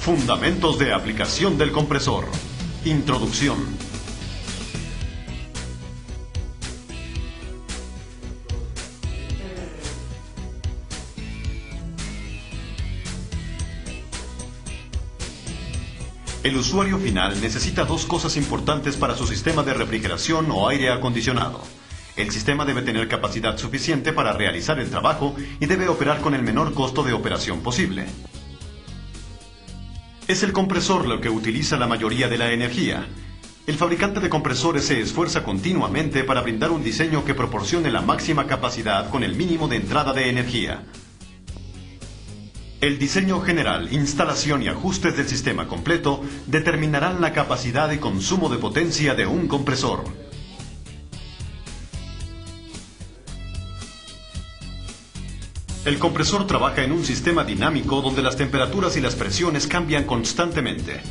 Fundamentos de aplicación del compresor. Introducción. El usuario final necesita dos cosas importantes para su sistema de refrigeración o aire acondicionado. El sistema debe tener capacidad suficiente para realizar el trabajo y debe operar con el menor costo de operación posible. Es el compresor lo que utiliza la mayoría de la energía. El fabricante de compresores se esfuerza continuamente para brindar un diseño que proporcione la máxima capacidad con el mínimo de entrada de energía. El diseño general, instalación y ajustes del sistema completo determinarán la capacidad y consumo de potencia de un compresor. El compresor trabaja en un sistema dinámico donde las temperaturas y las presiones cambian constantemente.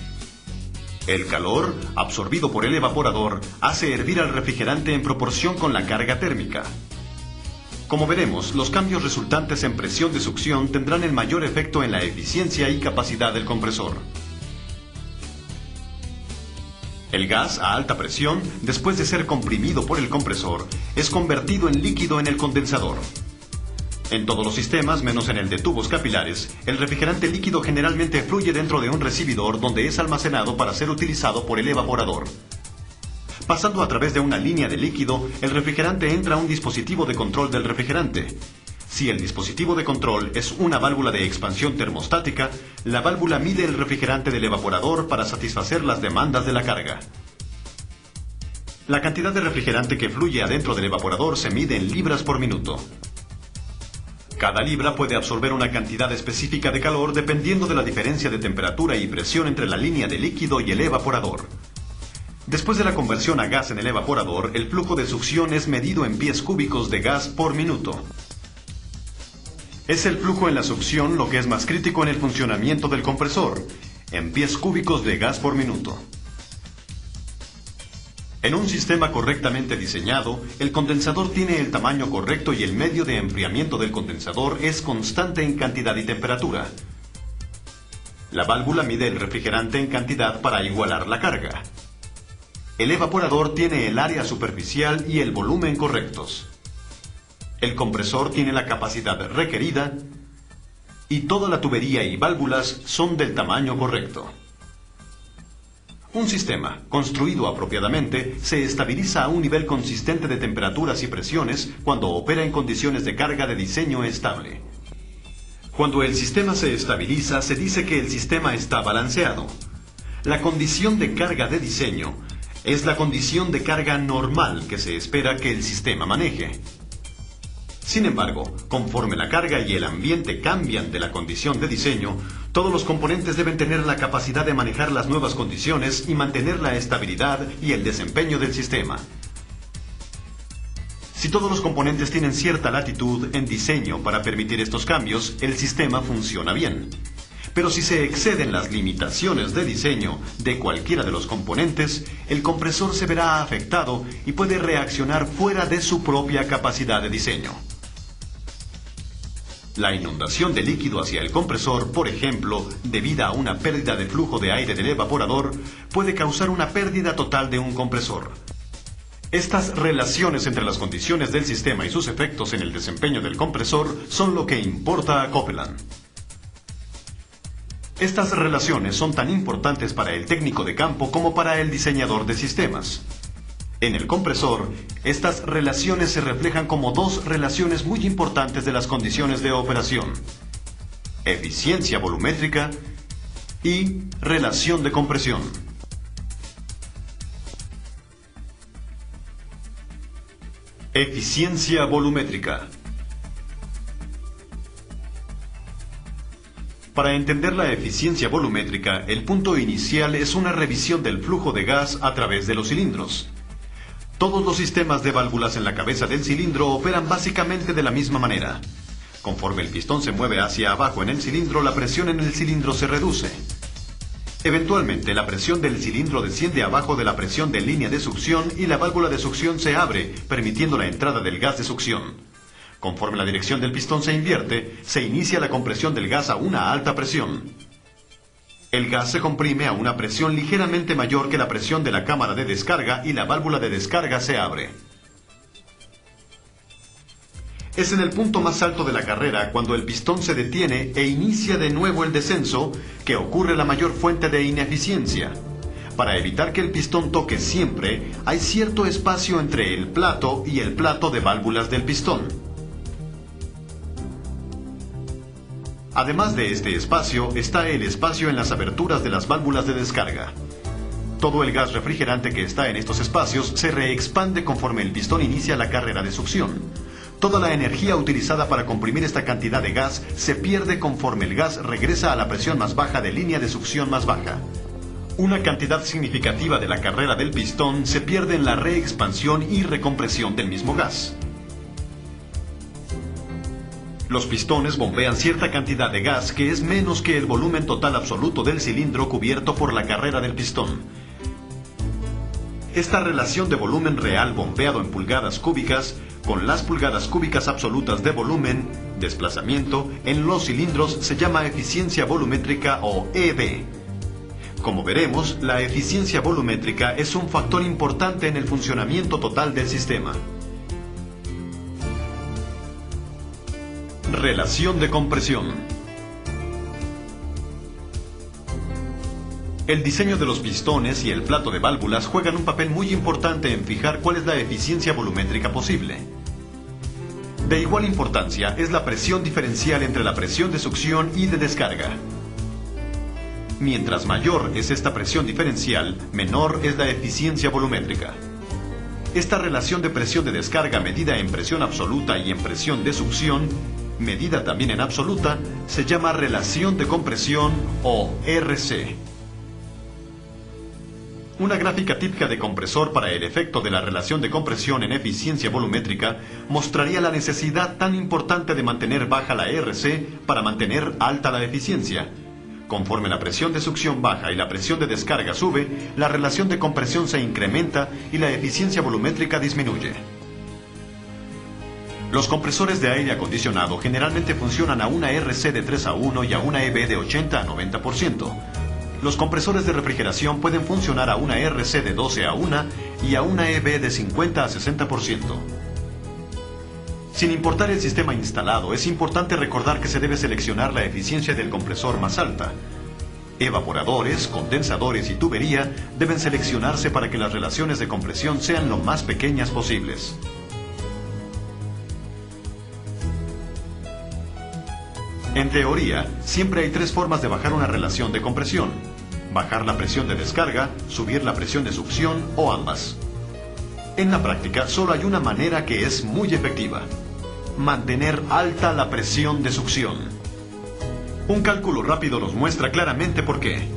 El calor, absorbido por el evaporador, hace hervir al refrigerante en proporción con la carga térmica. Como veremos, los cambios resultantes en presión de succión tendrán el mayor efecto en la eficiencia y capacidad del compresor. El gas a alta presión, después de ser comprimido por el compresor, es convertido en líquido en el condensador. En todos los sistemas, menos en el de tubos capilares, el refrigerante líquido generalmente fluye dentro de un recibidor donde es almacenado para ser utilizado por el evaporador. Pasando a través de una línea de líquido, el refrigerante entra a un dispositivo de control del refrigerante. Si el dispositivo de control es una válvula de expansión termostática, la válvula mide el refrigerante del evaporador para satisfacer las demandas de la carga. La cantidad de refrigerante que fluye adentro del evaporador se mide en libras por minuto. Cada libra puede absorber una cantidad específica de calor dependiendo de la diferencia de temperatura y presión entre la línea de líquido y el evaporador. Después de la conversión a gas en el evaporador, el flujo de succión es medido en pies cúbicos de gas por minuto. Es el flujo en la succión lo que es más crítico en el funcionamiento del compresor, en pies cúbicos de gas por minuto. En un sistema correctamente diseñado, el condensador tiene el tamaño correcto y el medio de enfriamiento del condensador es constante en cantidad y temperatura. La válvula mide el refrigerante en cantidad para igualar la carga. El evaporador tiene el área superficial y el volumen correctos. El compresor tiene la capacidad requerida y toda la tubería y válvulas son del tamaño correcto. Un sistema, construido apropiadamente, se estabiliza a un nivel consistente de temperaturas y presiones cuando opera en condiciones de carga de diseño estable. Cuando el sistema se estabiliza, se dice que el sistema está balanceado. La condición de carga de diseño es la condición de carga normal que se espera que el sistema maneje. Sin embargo, conforme la carga y el ambiente cambian de la condición de diseño, todos los componentes deben tener la capacidad de manejar las nuevas condiciones y mantener la estabilidad y el desempeño del sistema. Si todos los componentes tienen cierta latitud en diseño para permitir estos cambios, el sistema funciona bien. Pero si se exceden las limitaciones de diseño de cualquiera de los componentes, el compresor se verá afectado y puede reaccionar fuera de su propia capacidad de diseño. La inundación de líquido hacia el compresor, por ejemplo, debida a una pérdida de flujo de aire del evaporador, puede causar una pérdida total de un compresor. Estas relaciones entre las condiciones del sistema y sus efectos en el desempeño del compresor son lo que importa a Copeland. Estas relaciones son tan importantes para el técnico de campo como para el diseñador de sistemas. En el compresor, estas relaciones se reflejan como dos relaciones muy importantes de las condiciones de operación: eficiencia volumétrica y relación de compresión. Eficiencia volumétrica. Para entender la eficiencia volumétrica, el punto inicial es una revisión del flujo de gas a través de los cilindros. Todos los sistemas de válvulas en la cabeza del cilindro operan básicamente de la misma manera. Conforme el pistón se mueve hacia abajo en el cilindro, la presión en el cilindro se reduce. Eventualmente, la presión del cilindro desciende abajo de la presión de línea de succión y la válvula de succión se abre, permitiendo la entrada del gas de succión. Conforme la dirección del pistón se invierte, se inicia la compresión del gas a una alta presión. El gas se comprime a una presión ligeramente mayor que la presión de la cámara de descarga y la válvula de descarga se abre. Es en el punto más alto de la carrera, cuando el pistón se detiene e inicia de nuevo el descenso, que ocurre la mayor fuente de ineficiencia. Para evitar que el pistón toque siempre, hay cierto espacio entre el plato y el plato de válvulas del pistón. Además de este espacio, está el espacio en las aberturas de las válvulas de descarga. Todo el gas refrigerante que está en estos espacios se reexpande conforme el pistón inicia la carrera de succión. Toda la energía utilizada para comprimir esta cantidad de gas se pierde conforme el gas regresa a la presión más baja de línea de succión más baja. Una cantidad significativa de la carrera del pistón se pierde en la reexpansión y recompresión del mismo gas. Los pistones bombean cierta cantidad de gas que es menos que el volumen total absoluto del cilindro cubierto por la carrera del pistón. Esta relación de volumen real bombeado en pulgadas cúbicas con las pulgadas cúbicas absolutas de volumen, desplazamiento, en los cilindros se llama eficiencia volumétrica o EV. Como veremos, la eficiencia volumétrica es un factor importante en el funcionamiento total del sistema. Relación de compresión. El diseño de los pistones y el plato de válvulas juegan un papel muy importante en fijar cuál es la eficiencia volumétrica posible. De igual importancia es la presión diferencial entre la presión de succión y de descarga. Mientras mayor es esta presión diferencial, menor es la eficiencia volumétrica. Esta relación de presión de descarga medida en presión absoluta y en presión de succión, medida también en absoluta, se llama relación de compresión o RC. Una gráfica típica de compresor para el efecto de la relación de compresión en eficiencia volumétrica mostraría la necesidad tan importante de mantener baja la RC para mantener alta la eficiencia. Conforme la presión de succión baja y la presión de descarga sube, la relación de compresión se incrementa y la eficiencia volumétrica disminuye. Los compresores de aire acondicionado generalmente funcionan a una RC de 3:1 y a una EB de 80 a 90%. Los compresores de refrigeración pueden funcionar a una RC de 12:1 y a una EB de 50 a 60%. Sin importar el sistema instalado, es importante recordar que se debe seleccionar la eficiencia del compresor más alta. Evaporadores, condensadores y tubería deben seleccionarse para que las relaciones de compresión sean lo más pequeñas posibles. En teoría, siempre hay tres formas de bajar una relación de compresión: bajar la presión de descarga, subir la presión de succión o ambas. En la práctica, solo hay una manera que es muy efectiva: mantener alta la presión de succión. Un cálculo rápido nos muestra claramente por qué.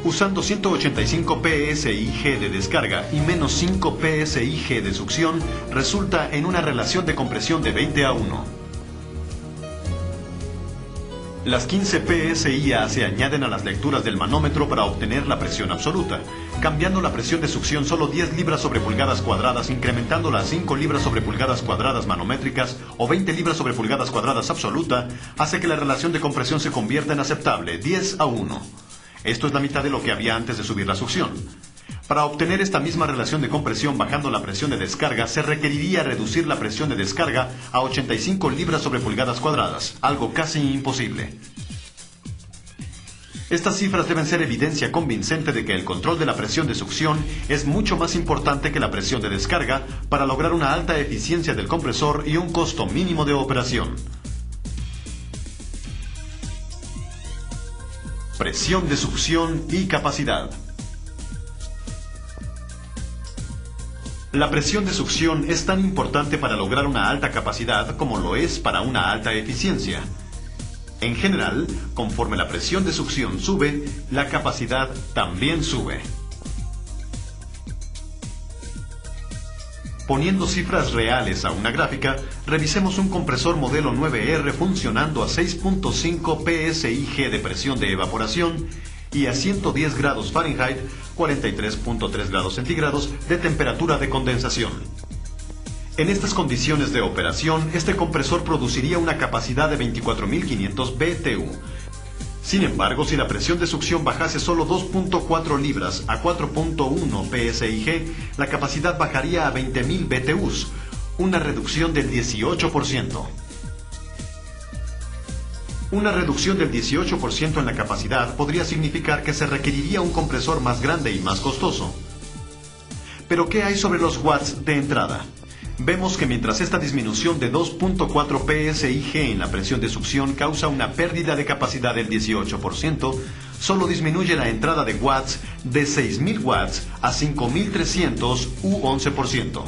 Usando 185 psig de descarga y menos 5 psig de succión, resulta en una relación de compresión de 20:1. Las 15 pSIA se añaden a las lecturas del manómetro para obtener la presión absoluta, cambiando la presión de succión solo 10 libras sobre pulgadas cuadradas, incrementándola a 5 libras sobre pulgadas cuadradas manométricas o 20 libras sobre pulgadas cuadradas absoluta, hace que la relación de compresión se convierta en aceptable, 10:1. Esto es la mitad de lo que había antes de subir la succión. Para obtener esta misma relación de compresión bajando la presión de descarga, se requeriría reducir la presión de descarga a 85 libras sobre pulgadas cuadradas, algo casi imposible. Estas cifras deben ser evidencia convincente de que el control de la presión de succión es mucho más importante que la presión de descarga para lograr una alta eficiencia del compresor y un costo mínimo de operación. Presión de succión y capacidad. La presión de succión es tan importante para lograr una alta capacidad como lo es para una alta eficiencia. En general, conforme la presión de succión sube, la capacidad también sube. Poniendo cifras reales a una gráfica, revisemos un compresor modelo 9R funcionando a 6.5 psig de presión de evaporación y a 110 grados Fahrenheit, 43.3 grados centígrados de temperatura de condensación. En estas condiciones de operación, este compresor produciría una capacidad de 24.500 BTU. Sin embargo, si la presión de succión bajase solo 2.4 libras a 4.1 psig, la capacidad bajaría a 20.000 BTUs, una reducción del 18%. Una reducción del 18% en la capacidad podría significar que se requeriría un compresor más grande y más costoso. Pero ¿qué hay sobre los watts de entrada? Vemos que mientras esta disminución de 2.4 psig en la presión de succión causa una pérdida de capacidad del 18%, solo disminuye la entrada de watts de 6.000 watts a 5.300 u 11%.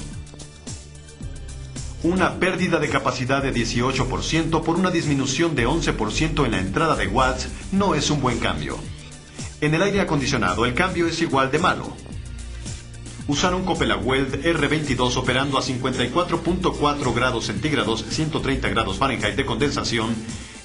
Una pérdida de capacidad de 18% por una disminución de 11% en la entrada de watts no es un buen cambio. En el aire acondicionado el cambio es igual de malo. Usar un Copelaweld R22 operando a 54.4 grados centígrados, 130 grados Fahrenheit de condensación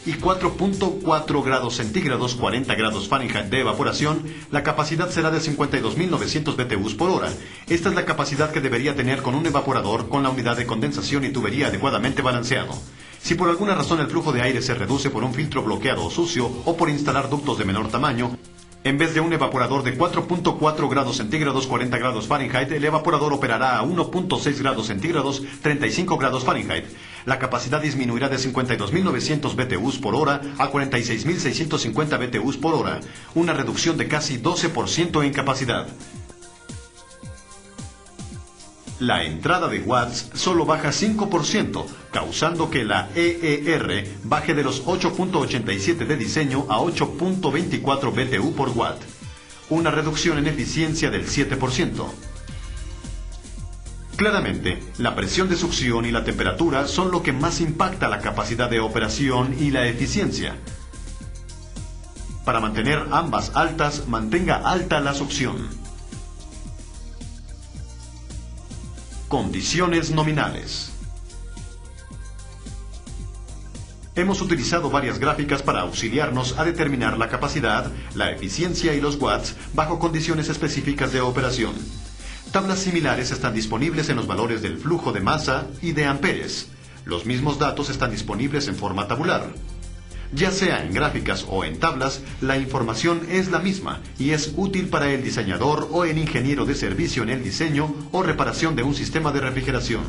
y 4.4 grados centígrados, 40 grados Fahrenheit de evaporación, la capacidad será de 52.900 BTUs por hora. Esta es la capacidad que debería tener con un evaporador con la unidad de condensación y tubería adecuadamente balanceado. Si por alguna razón el flujo de aire se reduce por un filtro bloqueado o sucio o por instalar ductos de menor tamaño, en vez de un evaporador de 4.4 grados centígrados, 40 grados Fahrenheit, el evaporador operará a 1.6 grados centígrados, 35 grados Fahrenheit. La capacidad disminuirá de 52.900 BTUs por hora a 46.650 BTUs por hora, una reducción de casi 12% en capacidad. La entrada de watts solo baja 5%, causando que la EER baje de los 8.87 de diseño a 8.24 BTU por watt, una reducción en eficiencia del 7%. Claramente, la presión de succión y la temperatura son lo que más impacta la capacidad de operación y la eficiencia. Para mantener ambas altas, mantenga alta la succión. Condiciones nominales. Hemos utilizado varias gráficas para auxiliarnos a determinar la capacidad, la eficiencia y los watts bajo condiciones específicas de operación. Tablas similares están disponibles en los valores del flujo de masa y de amperes. Los mismos datos están disponibles en forma tabular. Ya sea en gráficas o en tablas, la información es la misma y es útil para el diseñador o el ingeniero de servicio en el diseño o reparación de un sistema de refrigeración.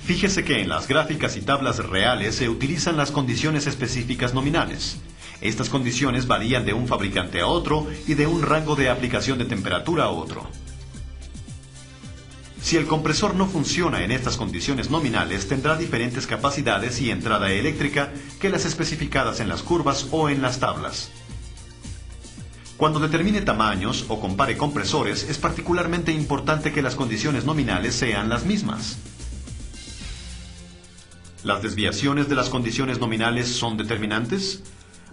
Fíjese que en las gráficas y tablas reales se utilizan las condiciones específicas nominales. Estas condiciones varían de un fabricante a otro y de un rango de aplicación de temperatura a otro. Si el compresor no funciona en estas condiciones nominales, tendrá diferentes capacidades y entrada eléctrica que las especificadas en las curvas o en las tablas. Cuando determine tamaños o compare compresores, es particularmente importante que las condiciones nominales sean las mismas. ¿Las desviaciones de las condiciones nominales son determinantes?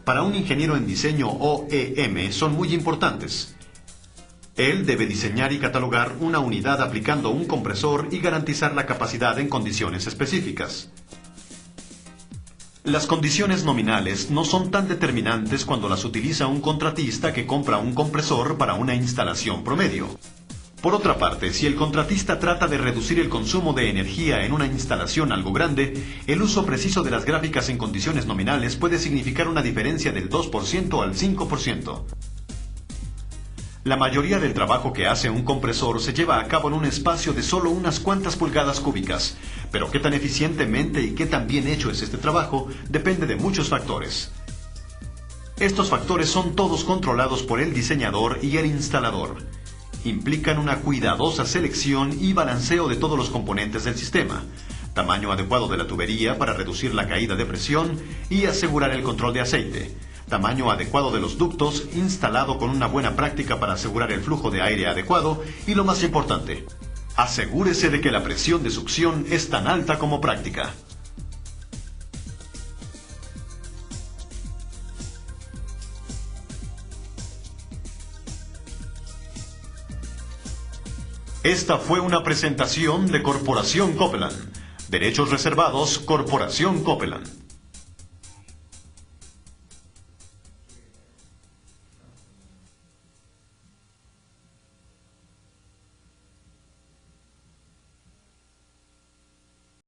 Para un ingeniero en diseño OEM son muy importantes. Él debe diseñar y catalogar una unidad aplicando un compresor y garantizar la capacidad en condiciones específicas. Las condiciones nominales no son tan determinantes cuando las utiliza un contratista que compra un compresor para una instalación promedio. Por otra parte, si el contratista trata de reducir el consumo de energía en una instalación algo grande, el uso preciso de las gráficas en condiciones nominales puede significar una diferencia del 2% al 5%. La mayoría del trabajo que hace un compresor se lleva a cabo en un espacio de solo unas cuantas pulgadas cúbicas, pero qué tan eficientemente y qué tan bien hecho es este trabajo depende de muchos factores. Estos factores son todos controlados por el diseñador y el instalador. Implican una cuidadosa selección y balanceo de todos los componentes del sistema, tamaño adecuado de la tubería para reducir la caída de presión y asegurar el control de aceite, tamaño adecuado de los ductos, instalado con una buena práctica para asegurar el flujo de aire adecuado y, lo más importante, asegúrese de que la presión de succión es tan alta como práctica. Esta fue una presentación de Corporación Copeland. Derechos reservados, Corporación Copeland.